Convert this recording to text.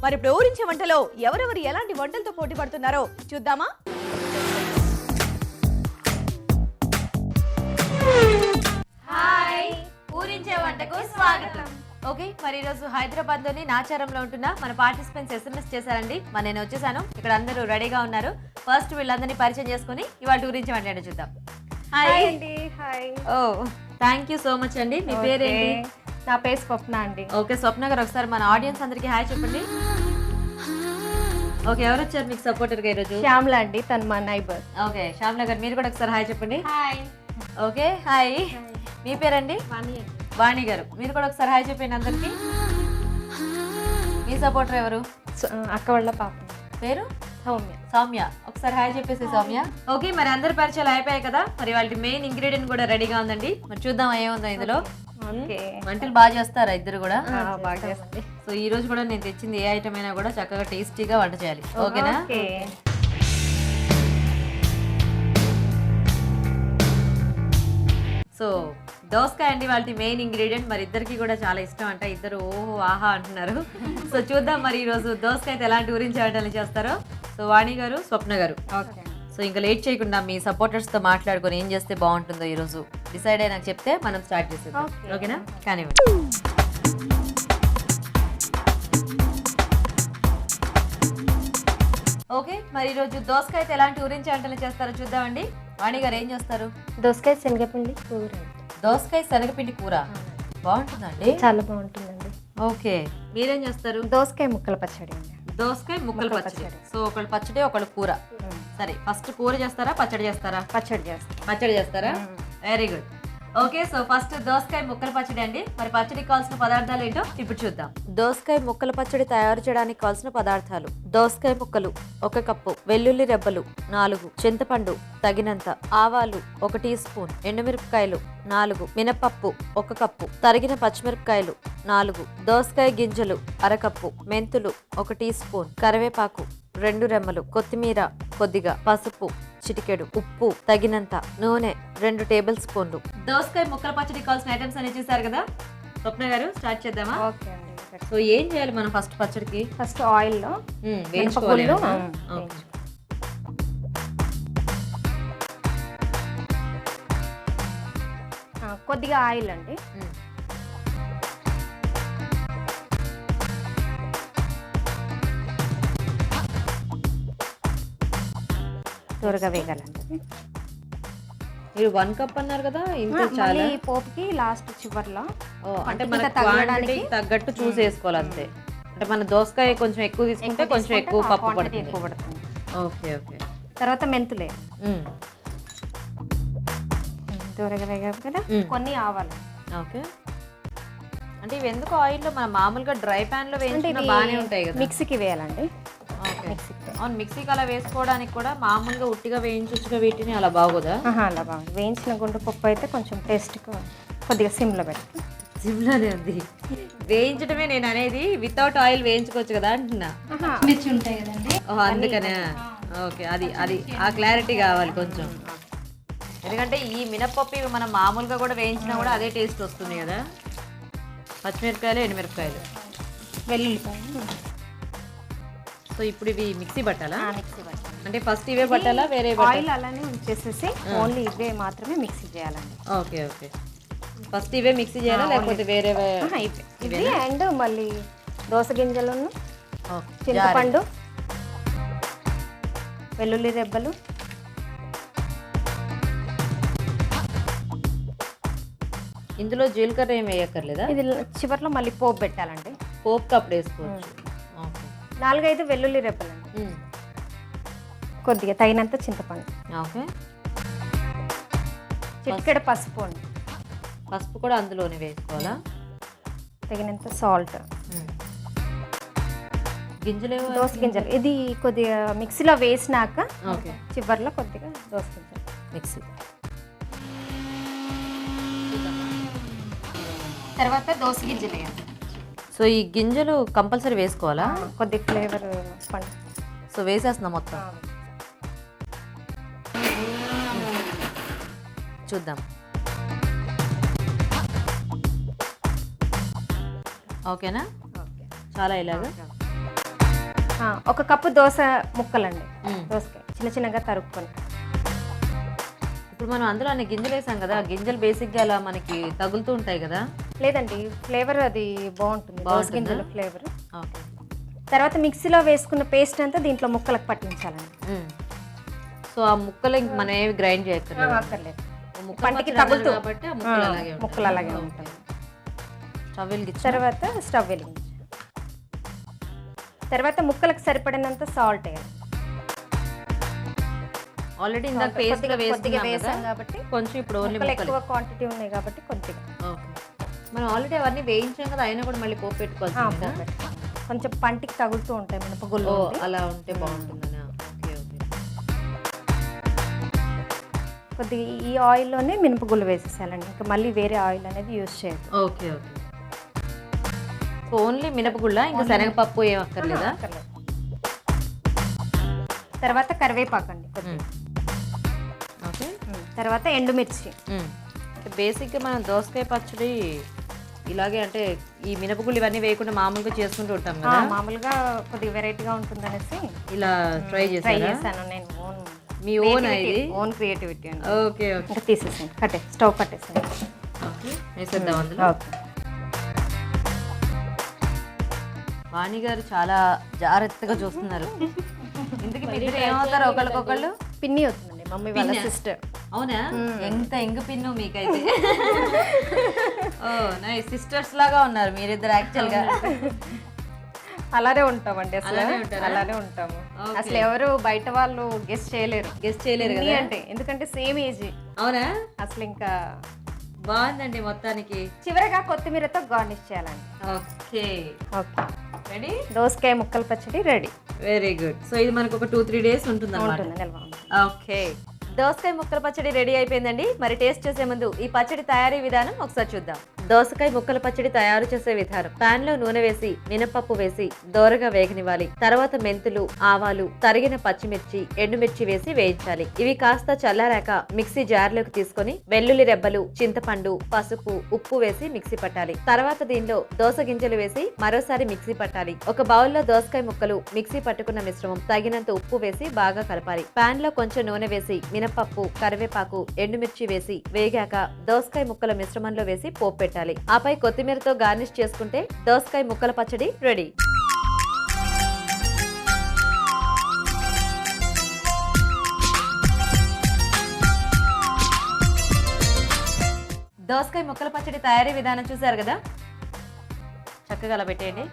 మరి ఇప్పుడు ఊరించే వంటలో ఎవరెవరు ఎలాంటి వంటలతో పోటీ పడుతున్నారో చూద్దామా? హాయ్, ఊరించే వంటకు స్వాగతం. ఓకే, మరి ఈరోజు హైదరాబాద్ లోని నాచారంలో ఉంటున్న మన పార్టిసిపెంట్స్ SMS చేశారండి. మరి నేను వచ్చేసాను. ఇక్కడ అందరూ రెడీగా ఉన్నారు. ఫస్ట్ వీళ్ళందరినీ పరిచయం చేసుకుని ఇవాళ గురించి మాట్లాడి చూద్దాం. హాయ్ అండి. Hi. Oh, thank you so much అండి. మీ పేరేంటి? నా పేరు స్వప్న అండి. ఓకే, స్వప్న గారు ఒకసారి మన ఆడియన్స్ అందరికి హాయ్ చెప్పండి. ఓకే, ఎవరు వచ్చారు మీకు సపోర్టర్ గా ఈరోజు? శ్యామ్ల అండి, తను మా నైబర్. ఓకే, శ్యామ్ల గారు మీరు కూడా ఒకసారి హాయ్ చెప్పండి. హాయ్. Okay, hi. మీ పేరండి? వాణి గారు, మీరు కూడా ఒకసారి హాయ్ చెప్పండి అందరికి. మీ సపోర్టర్ ఎవరు? అక్క వాళ్ళ పాప పేరు సౌమ్య. సౌమ్య, ఒకసారి హాయ్ చెప్పేసి సౌమ్య. ఓకే, మరి అందరి పరిచయాలు అయిపోయాయి కదా. మరి వాళ్ళకి మెయిన్ ఇంగ్రీడియంట్ కూడా రెడీగా ఉందండి. మరి చూద్దాం ఏముందో ఇందులో. వంటలు బాగా చేస్తారా ఇద్దరు కూడా? బాగా చేస్తుంది. సో ఈ రోజు కూడా నేను తెచ్చింది ఏ ఐటమ్ అయినా కూడా చక్కగా టేస్టీగా వంట చేయాలి. ఓకేనా? సో దోసకాయ అండి వాళ్ళ మెయిన్ ఇంగ్రీడియంట్. మరి ఇద్దరికి కూడా చాలా ఇష్టం అంట. ఇద్దరు ఓహో ఆహా అంటున్నారు. సో చూద్దాం మరి ఈరోజు దోసకాయ ఎలాంటి గురించి వంటలు చేస్తారో. సో వాణి గారు, స్వప్న గారు, సో ఇంకా లేట్ చేయకుండా మీ సపోర్టర్స్ తో మాట్లాడుకొని ఏం చేస్తే బాగుంటుందో ఈ రోజు డిసైడ్ అయి నాకు చెప్తే మనం స్టార్ట్ చేసేద్దాం. ఓకేనా? కానివ్వండి. ఓకే, మరి ఈరోజు దోసకాయ ఎలాంటి గురించి వంటలు చేస్తారో చూద్దామండి. వాణి గారు ఏం చేస్తారు? దోసకాయ శనగపిండి కూర. దోసకాయ శనగపిండి కూర బాగుంటుందండి. చాలా బాగుంటుందండి. ఓకే, మీరేం చేస్తారు? దోసకాయ ముక్కల పచ్చడి అండి. దోసకాయ ముక్కలు పచ్చడి. సో ఒకళ్ళు పచ్చడి ఒకళ్ళు కూర. సరే, ఫస్ట్ కూర చేస్తారా పచ్చడి చేస్తారా? పచ్చడి చేస్తాం. పచ్చడి చేస్తారా? Very good. Okay, so first దోసకాయ ముక్కల పచ్చడి అండి. మరి పచ్చడికి కావాల్సిన పదార్థాలు ఏంటో ఇప్పుడు చూద్దాం. దోసకాయ ముక్కల పచ్చడి తయారు చేయడానికి కావాల్సిన పదార్థాలు: దోసకాయ ముక్కలు 1 కప్పు, వెల్లుల్లి రెబ్బలు 4, చింతపండు తగినంత, ఆవాలు 1 టీ స్పూన్, ఎండుమిరపకాయలు 4, మినపప్పు 1 కప్పు, తరిగిన పచ్చిమిరపకాయలు 4, దోసకాయ గింజలు 1/2 కప్పు, మెంతులు 1 టీ స్పూన్, కరివేపాకు 2 రెమ్మలు, కొత్తిమీర కొద్దిగా, పసుపు చిటికెడు, ఉప్పు తగినంత, నూనె 2 టేబుల్ స్పూన్లు. దోసకాయ ముక్కల పచ్చడి కావాల్సిన ఐటమ్స్ అన్ని చూసారు కదా. స్వప్న గారు స్టార్ట్ చేద్దామా? ఓకే అండి. సో ఏం చేయాలి మనం ఫస్ట్ పచ్చడికి? ఫస్ట్ ఆయిల్ లో వేయించుకోవాలి. కొద్దిగా ఆయిల్ అండి. త్వరగా వేగాలండి. మీరు 1 కప్ అన్నారు కదా, ఇంత చాలా పోపుకి లాస్ట్ చివర్లో అంటే మన క్వాంటిటీకి తగ్గట్టు చూసి వేసుకోవాలి అంతే. అంటే మన దోసకాయ కొంచెం ఎక్కువ తీసుకుంటే కొంచెం ఎక్కువ పప్పు పడుతుంది. Okay okay. తర్వాత మెంతులే త్వరగా వేగాలి కదా. కొన్ని ఆవాలు. ఓకే, అంటే ఇవి ఎందుకు ఆయిల్లో మన మామూలుగా డ్రై ప్యాన్ లో వేయించుకుంటే బాగానే ఉంటాయి కదా. మిక్సీకి వేయాలండి. అవును, మిక్సీకి అలా వేసుకోవడానికి కూడా మామూలుగా ఉట్టిగా వేయించొచ్చుగా వీటిని అలా బాగోదా? అలా బాగుంది. వేయించిన గుంట పప్పు అయితే కొంచెం టేస్ట్గా కొద్దిగా సిమ్లో పెట్టి. సిమ్లోనే ఉంది వేయించడమే నేను అనేది. వితౌట్ ఆయిల్ వేయించుకోవచ్చు కదా అంటున్నా. మిర్చి ఉంటాయి కదండి. అందుకనే. ఓకే, అది అది ఆ క్లారిటీ కావాలి కొంచెం. ఎందుకంటే ఈ మినప్పప్పు ఇవి మనం మామూలుగా కూడా వేయించినా కూడా అదే టేస్ట్ వస్తుంది కదా. పచ్చిమిరపకాయలు, ఎండుమిరపకాయలు, వెల్లుల్లిపాయలు. సో ఇప్పుడు ఇవి మిక్సీ పట్టాలా? మిక్సీ పట్టాలి. అంటే ఫస్ట్ ఇవే పట్టాలా వేరే? ఆయిల్ అలానే ఉంచేసేసి ఓన్లీ ఇవే మాత్రమే మిక్సీ చేయాలండి. ఓకే ఓకే, ఫస్ట్ ఇవే మిక్సీ చేయాలా లేకపోతే వేరే? ఇవి అండ్ మళ్ళీ దోస గింజలను, చింతపండు, వెల్లుల్లి రెబ్బలు, ఇందులో జీలకర్ర ఏమి వేయక్కర్లేదా? ఇది చివర్లో మళ్ళీ పోపు పెట్టాలండి. పోపు అప్పుడు వేసుకోవచ్చు. 4-5 వెల్లుల్లి రెబ్బలండి. కొద్దిగా తగినంత చింతపండు. ఓకే, చిటికెడు పసుపు అండి. పసుపు కూడా అందులోనే వేసుకోవాలా? తగినంత సాల్ట్. గింజలు, దోస గింజలు ఇది కొద్దిగా మిక్సీలో వేసినాక ఓకే చివర్లో కొద్దిగా దోస గింజలు మిక్సీ. తర్వాత దోస గింజలు వేయాలి. సో ఈ గింజలు కంపల్సరీ వేసుకోవాలా? కొద్ది ఫ్లేవర్ పండు. సో వేసేస్తున్నాం మొత్తం. చూద్దాం. ఓకేనా? చాలా ఇలాగా ఒక కప్పు దోస ముక్కలండి. దోసకాయ చిన్న చిన్నగా తరుక్కొని. ఇప్పుడు మనం అందులో అన్ని గింజలు వేసాం కదా, గింజలు బేసిక్గా అలా మనకి తగులుతూ ఉంటాయి కదా. లేదండి, ఫ్లేవర్ అది బాగుంటుంది, దోస గింజల ఫ్లేవర్. ఓకే. తర్వాత మిక్సీలో వేసుకున్న పేస్ట్ అంతా దీంట్లో ముక్కలకు పట్టించాలండి. సో ఆ ముక్కలు ఇంక మనం ఏవి గ్రైండ్ చేయక్కర్లేదు. అక్కర్లేదు, ముక్క పంటికి పచ్చడి తగులుతూ కాబట్టి ఆ ముక్కలు అలాగే ఉంటాయి. ముక్కలు అలాగే ఉంటాయి. స్టవ్ వెలిగించి తర్వాత స్టవ్ వెలిగించి తర్వాత ముక్కలకు సరిపడినంత సాల్ట్ వేయాలి. ఆల్రెడీ ఇందాక పేస్ట్ గా కొద్దిగా వేసాం వేసాం కాబట్టి కొంచెం ఇప్పుడు ఓన్లీ ముక్కలు ముక్కలు. ఎక్కువ క్వాంటిటీ ఉన్నాయి కాబట్టి కొద్దిగా ఓకే. మనం ఆల్రెడీ అవన్నీ వేయించాం కదా, అయినా కూడా మళ్ళీ పోపు పెట్టుకోవాల్సింది కదా. పెట్టుకోవాలి. కొంచెం పంటికి తగులుతూ ఉంటాయి మినపగుళ్ళు. ఓ అలా ఉంటే బాగుంటుందనా. Okay okay. కొద్దిగా ఈ ఆయిల్లోనే మినపగుళ్ళు వేసేసాలండి, ఇంకా మళ్ళీ వేరే ఆయిల్ అనేది యూజ్ చేయదు. Okay okay. సో ఓన్లీ మినపగుళ్ళ, ఇంకా శనగపప్పు ఏం అక్కర్లేదా? తర్వాత కరివేపాకు అండి కొద్దిగా. ఓకే. తర్వాత ఎండుమిర్చి. బేసిక్గా మనం దోసకాయ పచ్చడి ఇలాగే అంటే ఈ మినపగుళ్ళు ఇవన్నీ వేయకుండా మామూలుగా చేసుకుంటూ ఉంటాం కదా. మామూలుగా కొద్దిగా వెరైటీగా ఉంటుంది ఇలా ట్రై చేశాను నేను. మీ ఓన్ ఇది? ఓన్ క్రియేటివిటీ అండి. Okay okay. ఇంకా తీసేసాను, స్టవ్ కట్టేసాను. ఓకే, వేసేద్దాం అందులో. ఓకే. వాణి గారు చాలా జాగ్రత్తగా చూస్తున్నారు. ఇంతకీ మీ ఇద్దరు ఏమవుతారు ఒకళ్ళకొకళ్ళు? పిన్ని అవుతుందండి, మమ్మీ వాళ్ళ సిస్టర్. అవునా? ఎంత ఎంగ పిన్ను మీకైతే. ఓ నైస్, సిస్టర్స్ లాగా ఉన్నారు మీరిద్దరు యాక్చువల్ గా. అలానే ఉంటామండి, అసలు అలానే ఉంటారా? అలానే ఉంటాము. అసలు ఎవరు బయట వాళ్ళు గెస్ట్ చేయలేరు. గెస్ట్ చేయలేరు పిన్ని కదా అంటే, ఎందుకంటే సేమ్ ఏజ్. అవునా? అసలు ఇంకా బాగుందండి మొత్తానికి. చివరగా కొత్తిమీరతో గార్నిష్ చేయాలండి. Okay okay, ready. దోసకాయ ముక్కల పచ్చడి రెడీ. Very good. సో ఇది మనకు ఒక 2-3 days ఉంటుంది అన్నమాట. ఉంటుంది, నిల్వ ఉంటుంది. ఓకే, దోసకాయ ముక్కల పచ్చడి రెడీ అయిపోయిందండి. మరి టేస్ట్ చేసే ముందు ఈ పచ్చడి తయారీ విధానం ఒకసారి చూద్దాం. దోసకాయ ముక్కల పచ్చడి తయారు చేసే విధానం: పాన్ లో నూనె వేసి మినపప్పు వేసి దోరగా వేగనివ్వాలి. తర్వాత మెంతులు, ఆవాలు, తరిగిన పచ్చిమిర్చి, ఎండుమిర్చి వేసి వేయించాలి. ఇవి కాస్త చల్లారాక మిక్సీ జార్లోకి తీసుకొని వెల్లుల్లి రెబ్బలు, చింతపండు, పసుపు, ఉప్పు వేసి మిక్సీ పట్టాలి. తర్వాత దీనిలో దోస గింజలు వేసి మరోసారి మిక్సీ పట్టాలి. ఒక బౌల్లో దోసకాయ ముక్కలు, మిక్సీ పట్టుకున్న మిశ్రమం, తగినంత ఉప్పు వేసి బాగా కలపాలి. పాన్ లో కొంచెం నూనె వేసి మినపప్పు, కరివేపాకు, ఎండుమిర్చి వేసి వేగాక దోసకాయ ముక్కల మిశ్రమంలో వేసి పోపు పెట్టాలి. ఆపై కొత్తిమీరతో గార్నిష్ చేసుకుంటే దోసకాయ ముక్కల పచ్చడి రెడీ. దోసకాయ ముక్కల పచ్చడి తయారీ విధానం చూసారు కదా, చక్కగా అలా పెట్టేయండి.